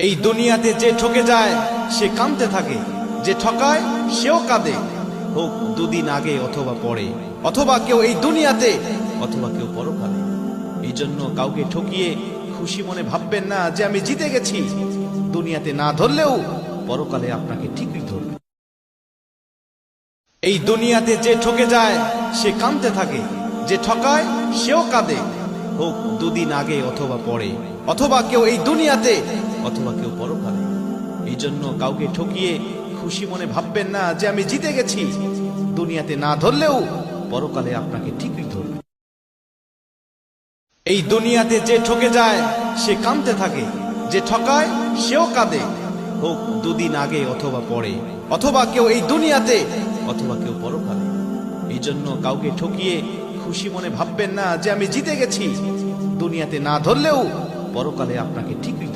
এই দুনিয়াতে যে ঠকে যায় সে কাঁদতে থাকে, যে ঠকায় সেও কাঁদে, হোক দুদিন আগে অথবা পরে, অথবা কেউ এই দুনিয়াতে অথবা কেউ পরকালে। এই জন্য কাউকে ঠকিয়ে খুশি মনে ভাববেন না যে আমি জিতে গেছি। দুনিয়াতে না ধরলেও পরকালে আপনাকে ঠিকই ধরবে। এই দুনিয়াতে যে ঠকে যায় সে কাঁদতে থাকে, যে ঠকায় সেও কাঁদে, হোক দুদিন আগে অথবা পরে, অথবা কেউ এই দুনিয়াতে অথবা কেউ পরকালে। এই জন্য কাউকে ঠকিয়ে খুশি মনে ভাববেন না যে আমি জিতে গেছি। দুনিয়াতে না ধরলেও পরকালে আপনাকে ঠিকই ধরবে। এই দুনিয়াতে যে ঠকে যায় সে কাঁদতে থাকে, যে ঠকায় সেও কাঁদে, হোক দুদিন আগে অথবা পরে, অথবা কেউ এই দুনিয়াতে অথবা কেউ পরকালে। এই জন্য কাউকে ঠকিয়ে খুশি মনে ভাববেন না যে আমি জিতে গেছি। দুনিয়াতে না ধরলেও পরকালে আপনাকে ঠিকই